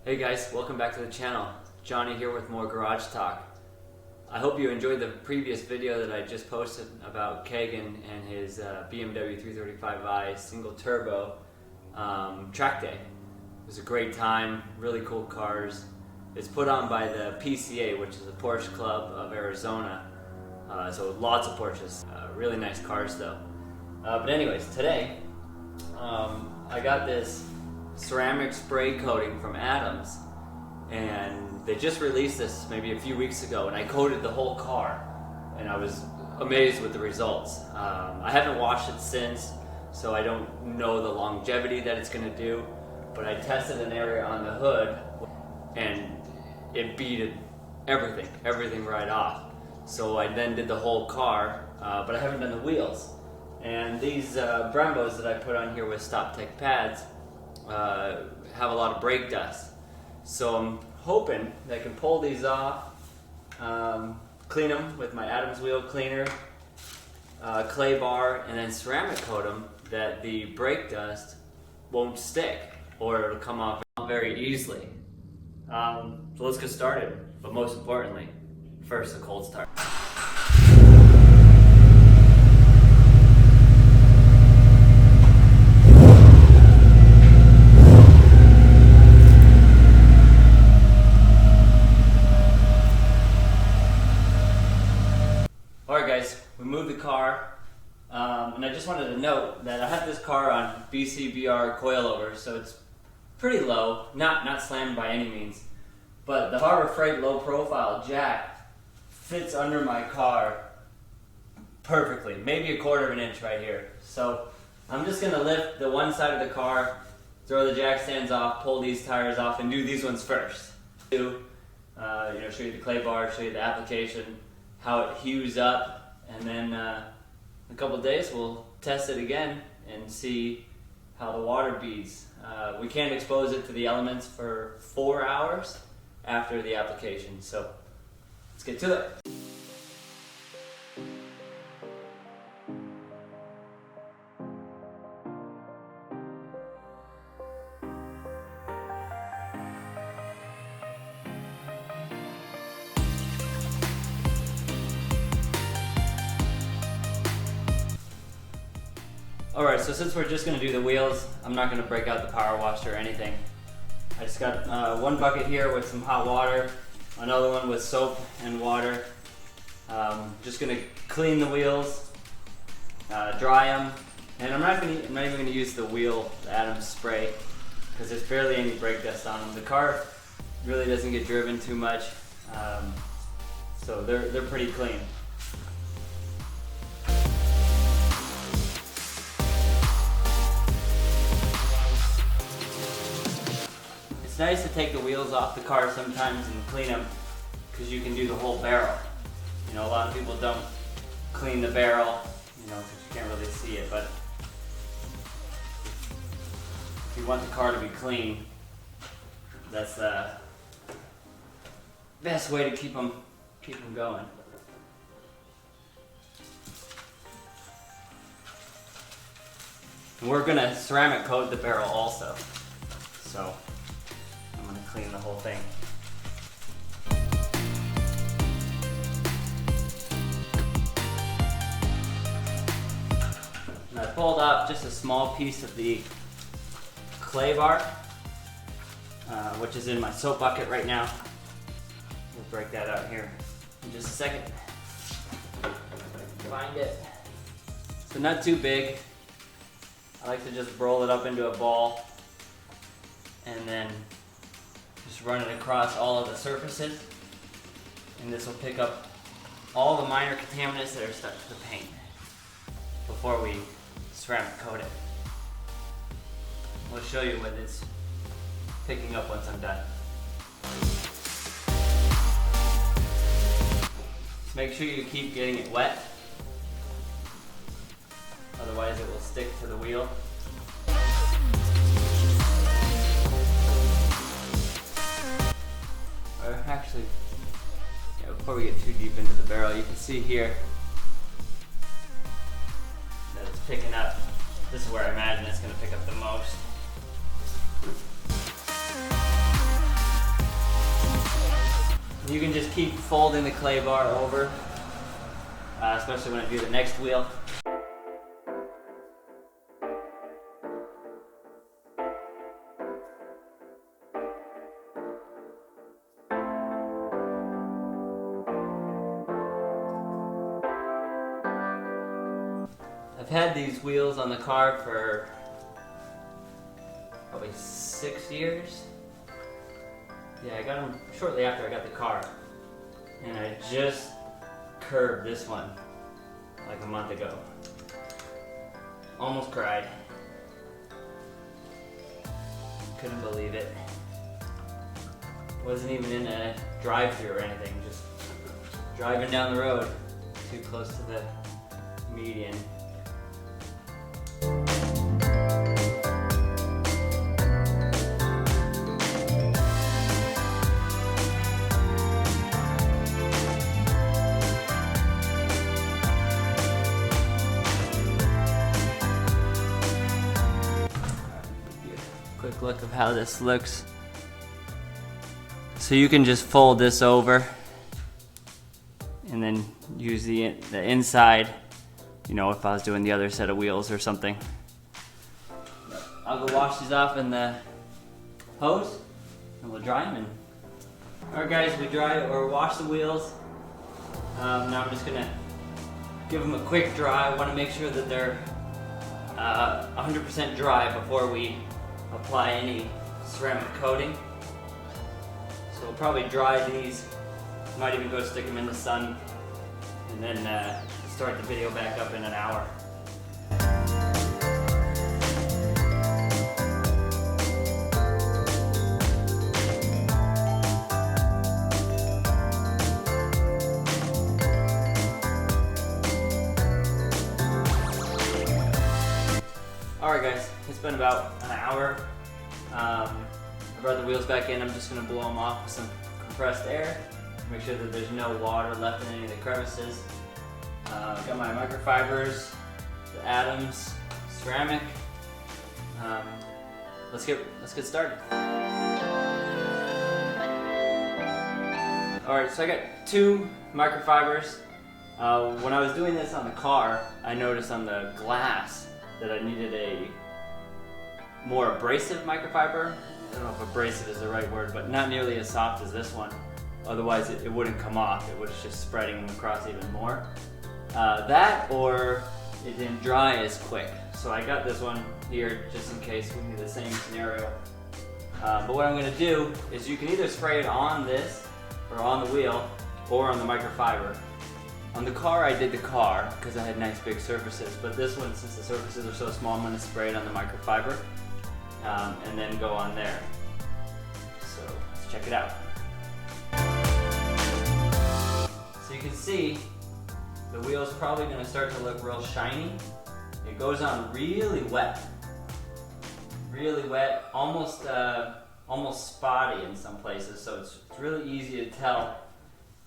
Hey guys, welcome back to the channel. Johnny here with more garage talk. I hope you enjoyed the previous video that I just posted about Kagan and his BMW 335i single turbo track day. It was a great time, really cool cars. It's put on by the PCA, which is the Porsche Club of Arizona. So lots of Porsches, really nice cars though. But anyways, today I got this ceramic spray coating from Adams, and they just released this maybe a few weeks ago, and I coated the whole car and I was amazed with the results. I haven't washed it since, so I don't know the longevity that it's going to do, but I tested an area on the hood and it beaded everything right off. So I then did the whole car, but I haven't done the wheels. And these Brembos that I put on here with Stop Tech pads have a lot of brake dust. So I'm hoping that I can pull these off, clean them with my Adams wheel cleaner, clay bar, and then ceramic coat them that the brake dust won't stick or it'll come off very easily. So let's get started, but most importantly, first a cold start. Alright guys, we moved the car, and I just wanted to note that I have this car on BCBR coilover, so it's pretty low, not slammed by any means, but the Harbor Freight low profile jack fits under my car perfectly, maybe 1/4 of an inch right here. So I'm just going to lift the one side of the car, throw the jack stands off, pull these tires off, and do these ones first. Show you the clay bar, show you the application, how it hews up, and then in a couple days we'll test it again and see how the water beads. We can't expose it to the elements for 4 hours after the application, so let's get to it. Alright, so since we're just going to do the wheels, I'm not going to break out the power washer or anything. I just got one bucket here with some hot water, another one with soap and water. Just going to clean the wheels, dry them, and I'm not even going to use the Adams spray because there's barely any brake dust on them. The car really doesn't get driven too much, so they're pretty clean. It's nice to take the wheels off the car sometimes and clean them because you can do the whole barrel. You know, a lot of people don't clean the barrel, because you can't really see it, but if you want the car to be clean, that's the best way to keep them going. And we're gonna ceramic coat the barrel also, so I'm going to clean the whole thing. And I pulled up just a small piece of the clay bar, which is in my soap bucket right now. We'll break that out here in just a second. Find it. So not too big. I like to just roll it up into a ball and then just run it across all of the surfaces, and this will pick up all the minor contaminants that are stuck to the paint before we ceramic coat it. We'll show you what it's picking up once I'm done. Just make sure you keep getting it wet, otherwise it will stick to the wheel. Actually, before we get too deep into the barrel, you can see here that it's picking up. This is where I imagine it's going to pick up the most. You can just keep folding the clay bar over, especially when I do the next wheel. I've had these wheels on the car for probably 6 years. Yeah, I got them shortly after I got the car. And I just curbed this one like a month ago. Almost cried. Couldn't believe it. Wasn't even in a drive-thru or anything, just driving down the road too close to the median. Quick look of how this looks. So you can just fold this over and then use the inside, you know, if I was doing the other set of wheels or something. I'll go wash these off in the hose and we'll dry them. Alright guys, we dry or wash the wheels. Now I'm just gonna give them a quick dry. I want to make sure that they're 100% dry before we apply any ceramic coating. So we'll probably dry these, might even go stick them in the sun, and then start the video back up in an hour. Alright guys, it's been about an hour. I brought the wheels back in. I'm just going to blow them off with some compressed air. Make sure that there's no water left in any of the crevices. Got my microfibers, the atoms, ceramic. Let's get started. Alright, so I got 2 microfibers. When I was doing this on the car, I noticed on the glass that I needed a more abrasive microfiber. I don't know if abrasive is the right word, but not nearly as soft as this one. Otherwise it wouldn't come off, it was just spreading across even more. That or it didn't dry as quick. So I got this one here just in case we need the same scenario. But what I'm going to do is you can either spray it on this or on the wheel or on the microfiber. On the car I did the car because I had nice big surfaces, but this one, since the surfaces are so small, I'm going to spray it on the microfiber and then go on there. So let's check it out. So you can see the wheel's probably going to start to look real shiny. It goes on really wet, almost spotty in some places. So it's really easy to tell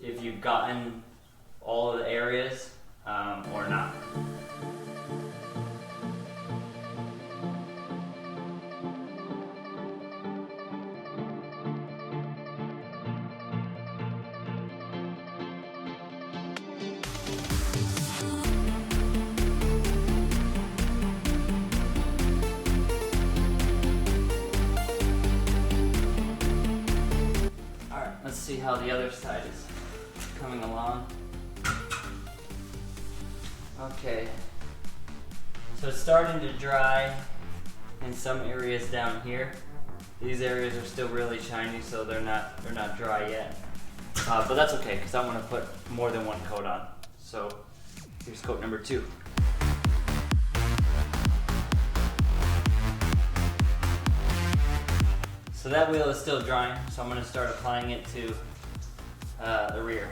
if you've gotten all of the areas or not. Alright, let's see how the other side is coming along. Okay, so it's starting to dry in some areas down here. These areas are still really shiny, so they're not dry yet. But that's okay, because I want to put more than one coat on. So here's coat number 2. So that wheel is still drying, so I'm going to start applying it to the rear.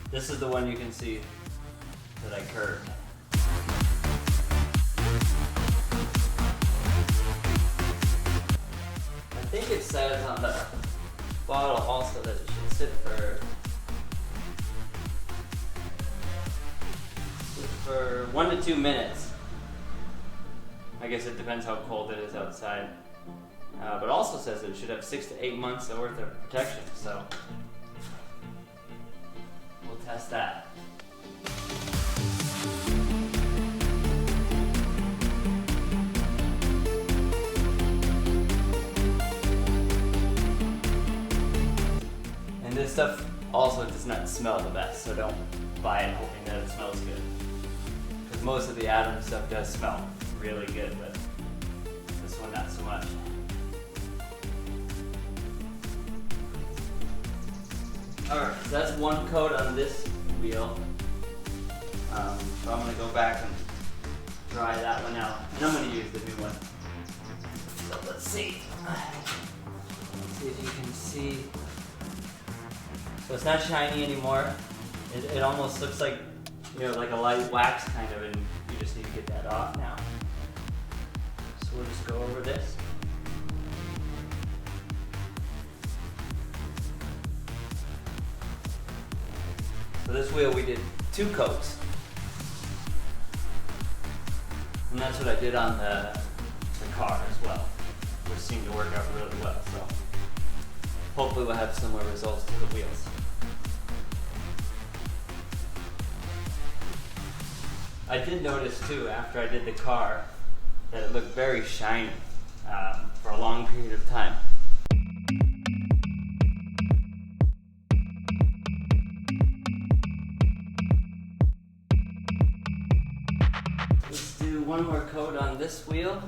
This is the one you can see that I curved. I think it says on the bottle also that it should sit for 1 to 2 minutes. I guess it depends how cold it is outside. But also says that it should have 6 to 8 months worth of protection. So That's that. And this stuff also does not smell the best, so don't buy it hoping that it smells good. Because most of the Adams stuff does smell really good, but this one not so much. Alright, so that's one coat on this wheel. So I'm going to go back and dry that one out. And I'm going to use the new one. So let's see. Let's see if you can see. So it's not shiny anymore. It almost looks like, you know, like a light wax kind of, and you just need to get that off now. So we'll just go over this. So this wheel we did 2 coats. And that's what I did on the car as well, which seemed to work out really well. So hopefully we'll have similar results to the wheels. I did notice too, after I did the car, that it looked very shiny for a long period of time. Let's do one more coat on this wheel.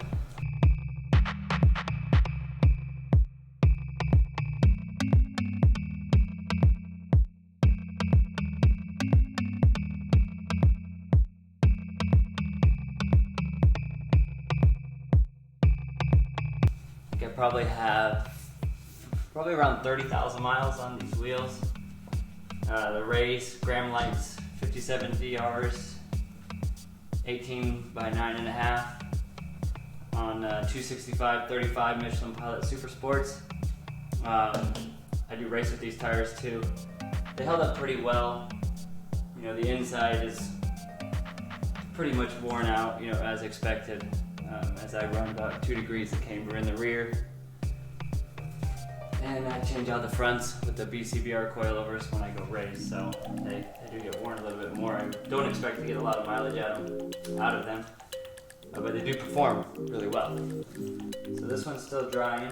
I probably have around 30,000 miles on these wheels. The Race Graham Lights 57 DRs, 18 by 9.5 on 265/35 Michelin Pilot Super Sports. I do race with these tires too. They held up pretty well. You know, the inside is pretty much worn out, you know, as expected. As I run about 2 degrees of camber in the rear. And I change out the fronts with the BCBR coilovers when I go race, so they do get worn a little bit more. I don't expect to get a lot of mileage out of them, but they do perform really well. So this one's still drying,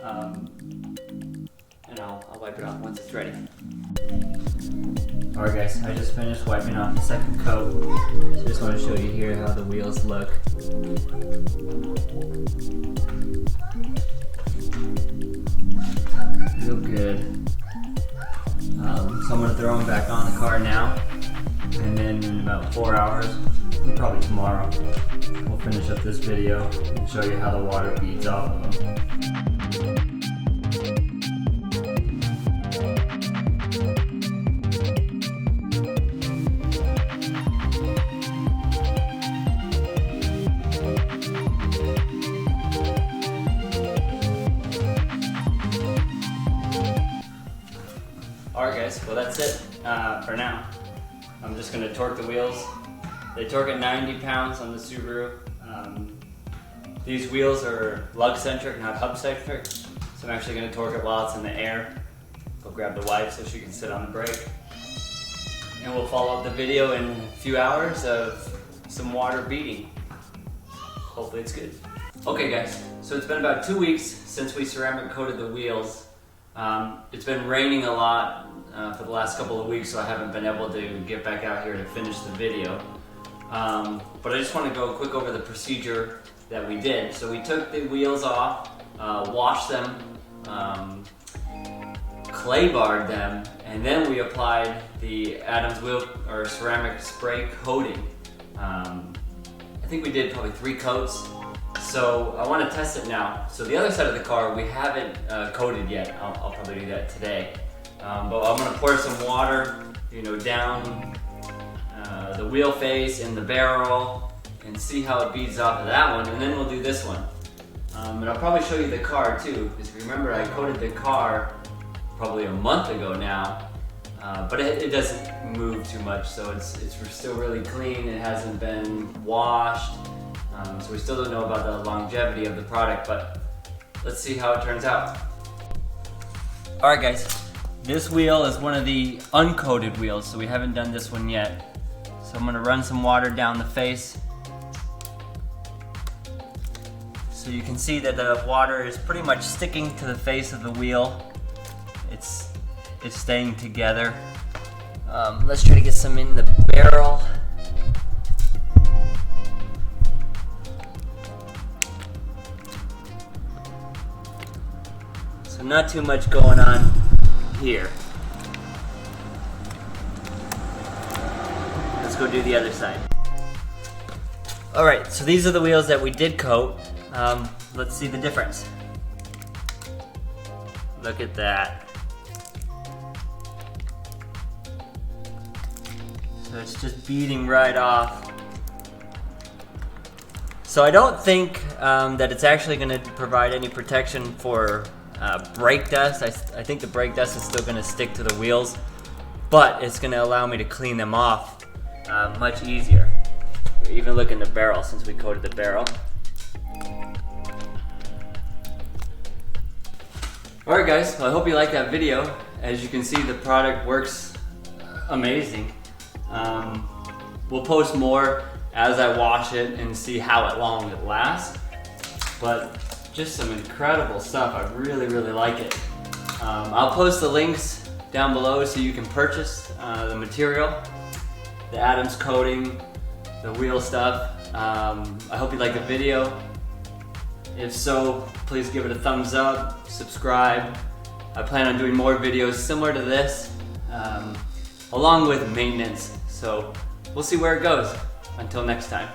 and I'll wipe it off once it's ready. Alright guys, I just finished wiping off the second coat. So just want to show you here how the wheels look. Real good. So I'm going to throw them back on the car now, and then in about 4 hours, and probably tomorrow, we'll finish up this video and show you how the water beads off of them. Alright guys, well that's it for now. I'm just going to torque the wheels. They torque at 90 pounds on the Subaru. These wheels are lug-centric, not hub-centric. So I'm actually going to torque it while it's in the air. Go grab the wife so she can sit on the brake. And we'll follow up the video in a few hours of some water beading. Hopefully it's good. Okay guys, so it's been about 2 weeks since we ceramic coated the wheels. It's been raining a lot for the last couple of weeks, so I haven't been able to get back out here to finish the video. But I just want to go quick over the procedure that we did. So we took the wheels off, washed them, clay barred them, and then we applied the Adams wheel or ceramic spray coating. I think we did probably 3 coats. So I want to test it now. So the other side of the car we haven't coated yet. I'll probably do that today. But I'm going to pour some water, you know, down the wheel face and the barrel and see how it beads off of that one, and then we'll do this one. And I'll probably show you the car too, because remember I coated the car probably a month ago now, but it doesn't move too much, so it's still really clean. It hasn't been washed. So we still don't know about the longevity of the product, but let's see how it turns out. Alright guys, This wheel is one of the uncoated wheels, so we haven't done this one yet. So I'm gonna run some water down the face. So you can see that the water is pretty much sticking to the face of the wheel. It's staying together. Let's try to get some in the barrel. So not too much going on here. Let's go do the other side. Alright, so these are the wheels that we did coat. Let's see the difference. Look at that. So it's just beading right off. So I don't think that it's actually going to provide any protection for brake dust. I think the brake dust is still going to stick to the wheels, but it's going to allow me to clean them off much easier. Even look in the barrel since we coated the barrel. Alright guys, well, I hope you liked that video. As you can see, the product works amazing. We'll post more as I wash it and see how long it lasts. But just some incredible stuff. I really like it. I'll post the links down below so you can purchase the material, the Adams coating, the wheel stuff. I hope you like the video. If so, please give it a thumbs up, subscribe. I plan on doing more videos similar to this, along with maintenance. So we'll see where it goes. Until next time.